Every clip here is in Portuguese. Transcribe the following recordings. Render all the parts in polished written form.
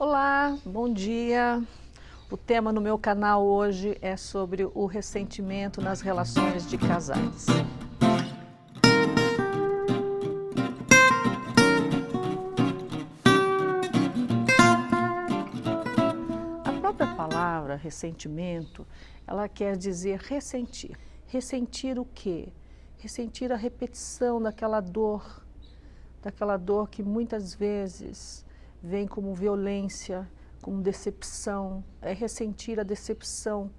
Olá, bom dia. O tema no meu canal hoje é sobre o ressentimento nas relações de casais. A própria palavra ressentimento, ela quer dizer ressentir. Ressentir o quê? Ressentir a repetição daquela dor que muitas vezes vem como violência, como decepção. É ressentir a decepção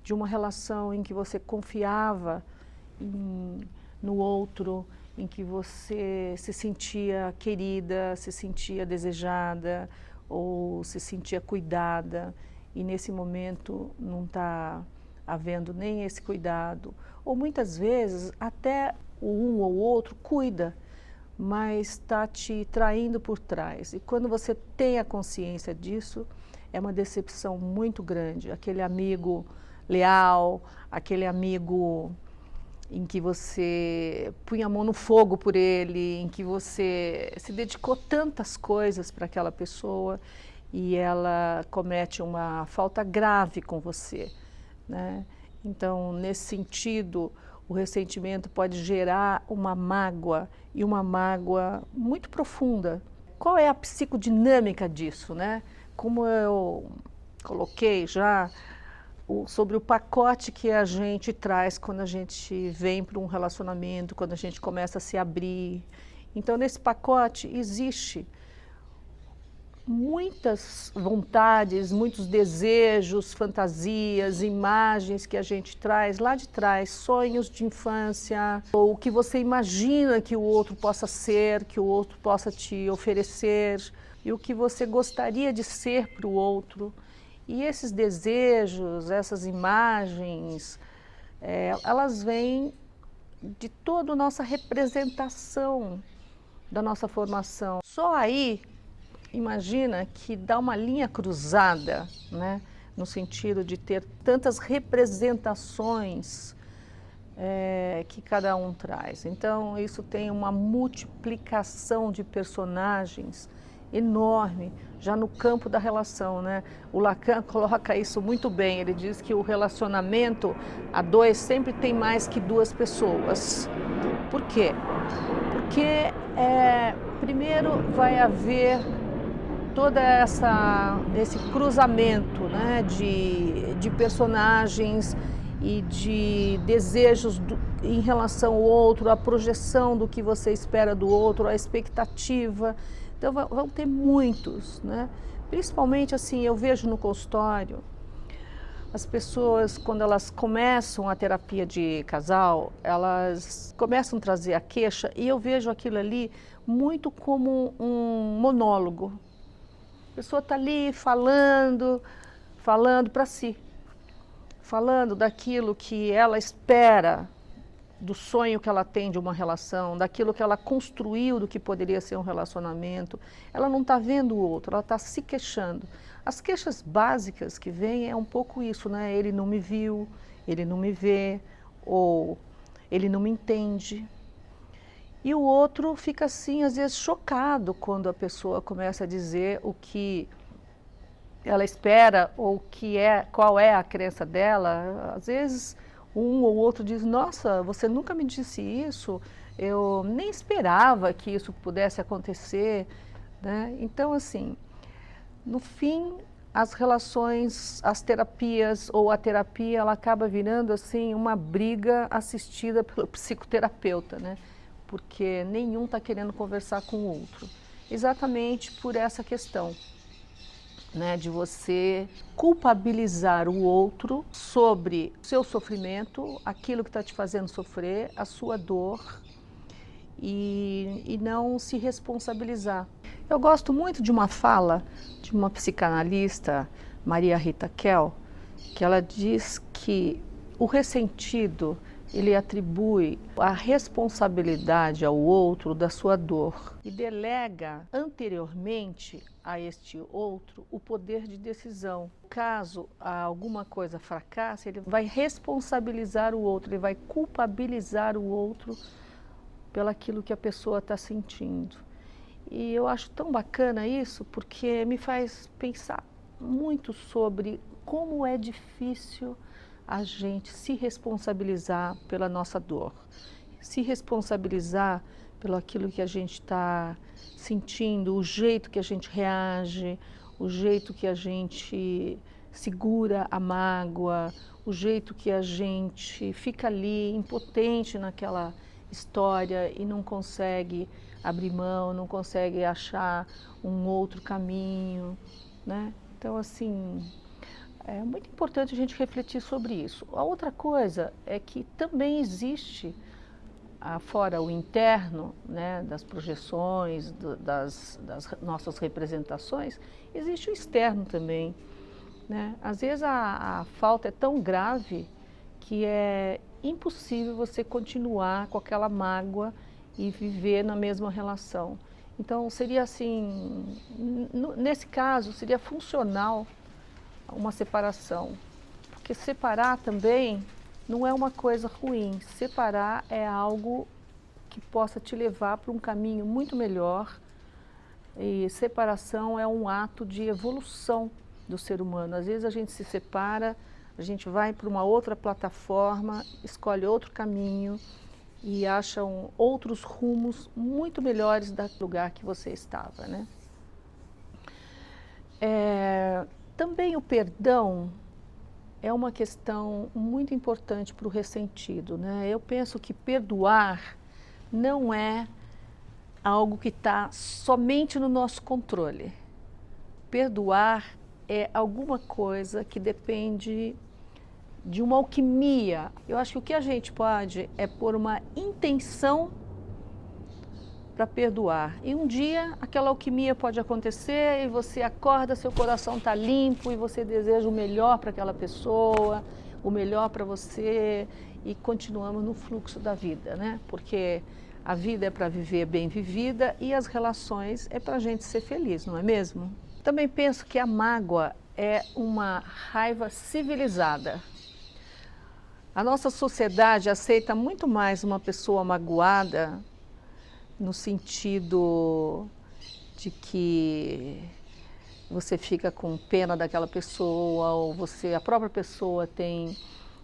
de uma relação em que você confiava no outro, em que você se sentia querida, se sentia desejada ou se sentia cuidada, e nesse momento não está havendo nem esse cuidado. Ou muitas vezes até o um ou o outro cuida, mas está te traindo por trás. E quando você tem a consciência disso, é uma decepção muito grande. Aquele amigo leal, aquele amigo em que você punha a mão no fogo por ele, em que você se dedicou tantas coisas para aquela pessoa e ela comete uma falta grave com você, né? Então, nesse sentido, o ressentimento pode gerar uma mágoa, e uma mágoa muito profunda. Qual é a psicodinâmica disso, né? Como eu coloquei já, sobre o pacote que a gente traz quando a gente vem para um relacionamento, quando a gente começa a se abrir. Então, nesse pacote existe muitas vontades, muitos desejos, fantasias, imagens que a gente traz lá de trás, sonhos de infância, ou o que você imagina que o outro possa ser, que o outro possa te oferecer, e o que você gostaria de ser para o outro. E esses desejos, essas imagens, elas vêm de toda a nossa representação da nossa formação. Só aí, imagina que dá uma linha cruzada, né, no sentido de ter tantas representações que cada um traz. Então, isso tem uma multiplicação de personagens enorme, já no campo da relação, né? O Lacan coloca isso muito bem, ele diz que o relacionamento a dois sempre tem mais que duas pessoas. Por quê? Porque, primeiro, vai haver todo esse cruzamento, né, de personagens e de desejos em relação ao outro, a projeção do que você espera do outro, a expectativa. Então vão ter muitos, né? Principalmente assim, eu vejo no consultório, as pessoas, quando elas começam a terapia de casal, elas começam a trazer a queixa, e eu vejo aquilo ali muito como um monólogo. A pessoa está ali falando para si, falando daquilo que ela espera, do sonho que ela tem de uma relação, daquilo que ela construiu do que poderia ser um relacionamento. Ela não está vendo o outro, ela está se queixando. As queixas básicas que vêm é um pouco isso, né? Ele não me viu, ele não me vê, ou ele não me entende. E o outro fica assim, às vezes, chocado quando a pessoa começa a dizer o que ela espera ou qual é a crença dela. Às vezes, um ou outro diz, nossa, você nunca me disse isso, eu nem esperava que isso pudesse acontecer, né? Então, assim, no fim, as relações, as terapias ou a terapia, ela acaba virando assim uma briga assistida pelo psicoterapeuta, né? Porque nenhum está querendo conversar com o outro. Exatamente por essa questão, né, de você culpabilizar o outro sobre o seu sofrimento, aquilo que está te fazendo sofrer, a sua dor, e não se responsabilizar. Eu gosto muito de uma fala de uma psicanalista, Maria Rita Kell, que ela diz que o ressentido, ele atribui a responsabilidade ao outro da sua dor e delega anteriormente a este outro o poder de decisão. Caso alguma coisa fracasse, ele vai responsabilizar o outro, ele vai culpabilizar o outro pelaquilo que a pessoa está sentindo. E eu acho tão bacana isso, porque me faz pensar muito sobre como é difícil a gente se responsabilizar pela nossa dor, se responsabilizar pelo aquilo que a gente está sentindo, o jeito que a gente reage, o jeito que a gente segura a mágoa, o jeito que a gente fica ali impotente naquela história e não consegue abrir mão, não consegue achar um outro caminho, né? Então, assim, é muito importante a gente refletir sobre isso. A outra coisa é que também existe, fora o interno, né, das projeções, das nossas representações, existe o externo também, né? Às vezes a falta é tão grave que é impossível você continuar com aquela mágoa e viver na mesma relação. Então, seria assim, nesse caso, seria funcional uma separação, porque separar também não é uma coisa ruim. Separar é algo que possa te levar para um caminho muito melhor, e separação é um ato de evolução do ser humano. Às vezes a gente se separa, a gente vai para uma outra plataforma, escolhe outro caminho e acha outros rumos muito melhores do lugar que você estava, né? Também o perdão é uma questão muito importante para o ressentido, né? Eu penso que perdoar não é algo que está somente no nosso controle. Perdoar é alguma coisa que depende de uma alquimia. Eu acho que o que a gente pode é pôr uma intenção para perdoar. E um dia aquela alquimia pode acontecer e você acorda, seu coração está limpo e você deseja o melhor para aquela pessoa, o melhor para você, e continuamos no fluxo da vida, né? Porque a vida é para viver bem vivida e as relações é para a gente ser feliz, não é mesmo? Também penso que a mágoa é uma raiva civilizada. A nossa sociedade aceita muito mais uma pessoa magoada no sentido de que você fica com pena daquela pessoa, ou a própria pessoa tem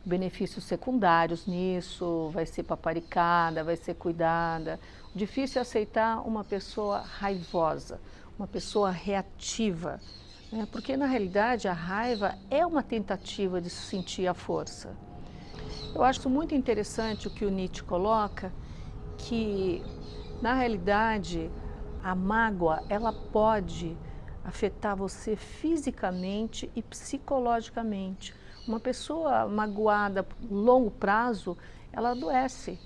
benefícios secundários nisso, vai ser paparicada, vai ser cuidada. O difícil é aceitar uma pessoa raivosa, uma pessoa reativa, né? Porque na realidade a raiva é uma tentativa de sentir a força. Eu acho muito interessante o que o Nietzsche coloca, que na realidade a mágoa ela pode afetar você fisicamente e psicologicamente. Uma pessoa magoada por longo prazo, ela adoece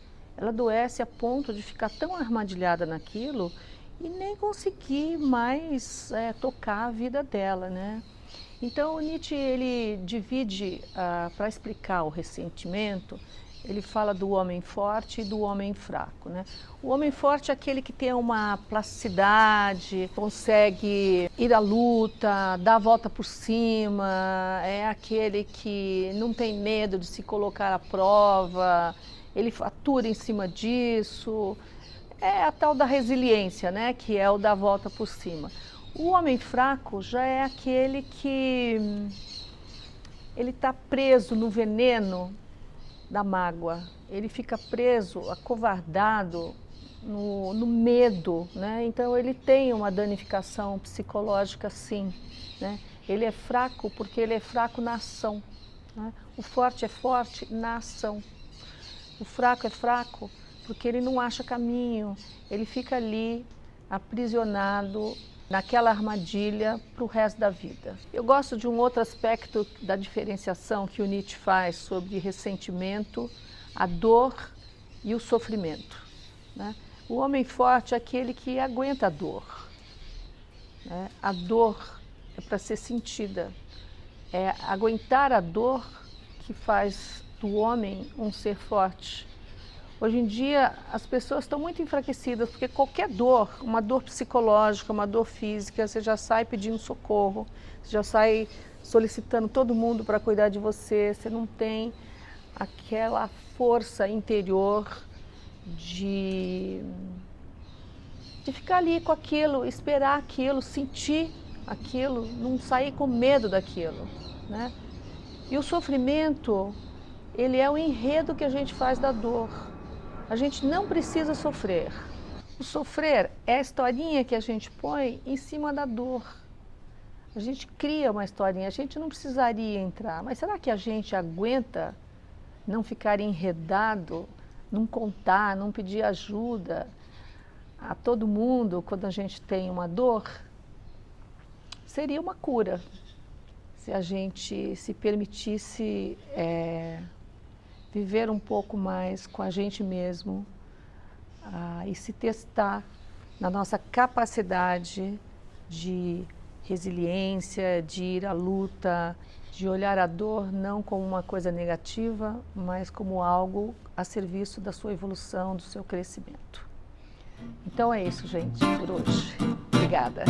a ponto de ficar tão armadilhada naquilo e nem conseguir mais tocar a vida dela, né? Então o Nietzsche ele divide, para explicar o ressentimento, ele fala do homem forte e do homem fraco, né? O homem forte é aquele que tem uma plasticidade, consegue ir à luta, dar a volta por cima, é aquele que não tem medo de se colocar à prova, ele atura em cima disso. É a tal da resiliência, né? Que é o da volta por cima. O homem fraco já é aquele que ele está preso no veneno da mágoa, ele fica preso, acovardado no medo, né? Então ele tem uma danificação psicológica, sim, né? Ele é fraco porque ele é fraco na ação, né? O forte é forte na ação. O fraco é fraco porque ele não acha caminho, ele fica ali aprisionado naquela armadilha para o resto da vida. Eu gosto de um outro aspecto da diferenciação que o Nietzsche faz sobre ressentimento, a dor e o sofrimento, né? O homem forte é aquele que aguenta a dor, né? A dor é para ser sentida, é aguentar a dor que faz do homem um ser forte. Hoje em dia as pessoas estão muito enfraquecidas porque qualquer dor, uma dor psicológica, uma dor física, você já sai pedindo socorro, você já sai solicitando todo mundo para cuidar de você, você não tem aquela força interior de de ficar ali com aquilo, esperar aquilo, sentir aquilo, não sair com medo daquilo, né? E o sofrimento, ele é o enredo que a gente faz da dor. A gente não precisa sofrer. O sofrer é a historinha que a gente põe em cima da dor. A gente cria uma historinha, a gente não precisaria entrar, mas será que a gente aguenta não ficar enredado, não contar, não pedir ajuda a todo mundo quando a gente tem uma dor? Seria uma cura, se a gente se permitisse viver um pouco mais com a gente mesmo e se testar na nossa capacidade de resiliência, de ir à luta, de olhar a dor não como uma coisa negativa, mas como algo a serviço da sua evolução, do seu crescimento. Então é isso, gente, por hoje. Obrigada.